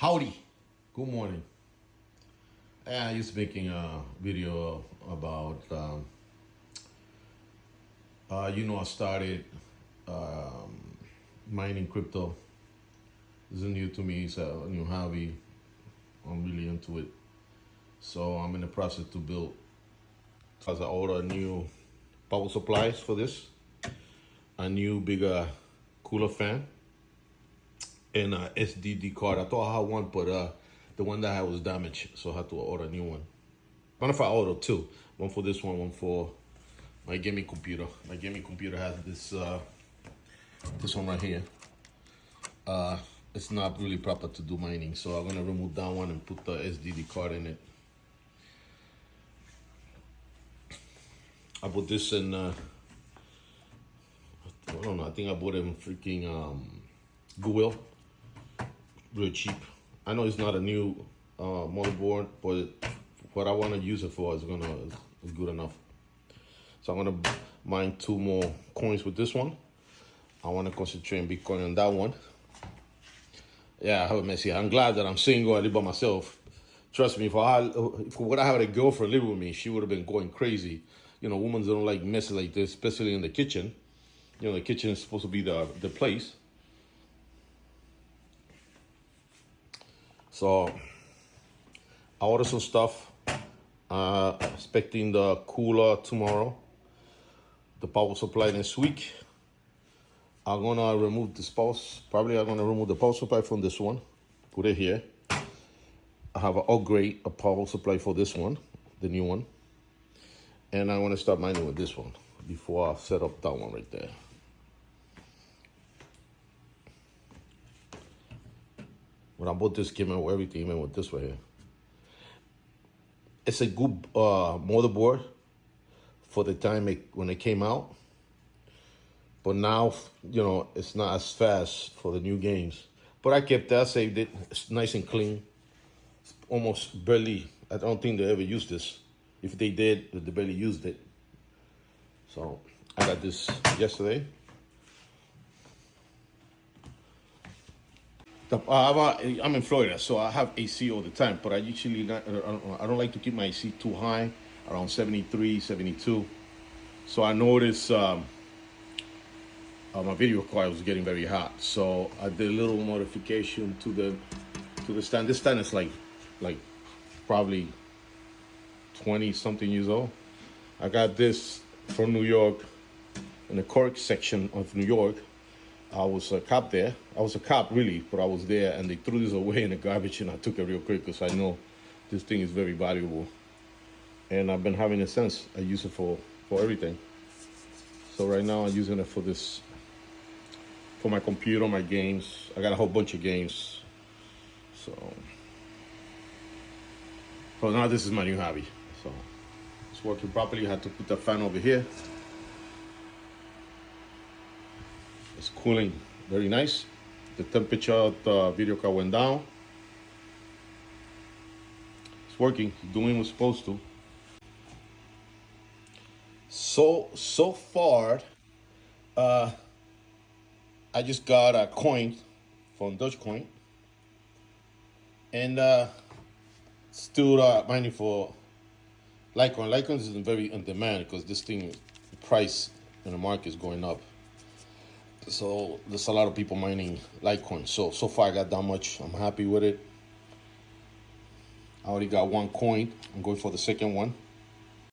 Howdy, good morning. I just making a video about, I started mining crypto. This is new to me, it's a new hobby. I'm really into it. So I'm in the process to build, as I order new power supplies for this, a new bigger cooler fan, and a SDD card. I thought I had one, but the one that I had was damaged, so I had to order a new one. What if I order two? One for this one for my gaming computer. My gaming computer has this one right here. It's not really proper to do mining, so I'm gonna remove that one and put the SDD card in it. I bought this in, I don't know, I think I bought it in freaking Goodwill. Really cheap. I know it's not a new motherboard, but what I want to use it for is good enough. So I'm gonna mine 2 more coins with this one. I want to concentrate on Bitcoin on that one. Yeah, I have a messy. I'm glad that I'm single. I live by myself. Trust me, if would I have a girlfriend live with me, she would have been going crazy. You know, women don't like mess like this, especially in the kitchen. You know, the kitchen is supposed to be the place. So I ordered some stuff. Expecting the cooler tomorrow. The power supply next week. I'm gonna remove this probably I'm gonna remove the power supply from this one. Put it here. I have an upgrade, a power supply for this one, the new one. And I wanna start mining with this one before I set up that one right there. When I bought this, came out with everything, even with this right here. It's a good motherboard for the time when it came out. But now, you know, it's not as fast for the new games. But I kept that, saved it. It's nice and clean. It's almost barely, I don't think they ever used this. If they did, they barely used it. So I got this yesterday. I'm in Florida, so I have AC all the time, but I don't like to keep my AC too high, around 73, 72. So I noticed my video card was getting very hot. So I did a little modification to the stand. This stand is like probably 20 something years old. I got this from New York, in the Cork section of New York. I was a cop there. I was a cop really, but I was there and they threw this away in the garbage and I took it real quick because I know this thing is very valuable. And I've been having it since. I use it for everything. So right now I'm using it for this, for my computer, my games. I got a whole bunch of games. So now this is my new hobby. So it's working properly. I had to put the fan over here. It's cooling very nice. The temperature of the video card went down. It's working, doing what's supposed to. So far, I just got a coin from Dogecoin, and still mining for Litecoin. Litecoin is very in demand because this thing, the price in the market is going up. So there's a lot of people mining Litecoin. So far I got that much. I'm happy with it. I already got 1 coin. I'm going for the second one.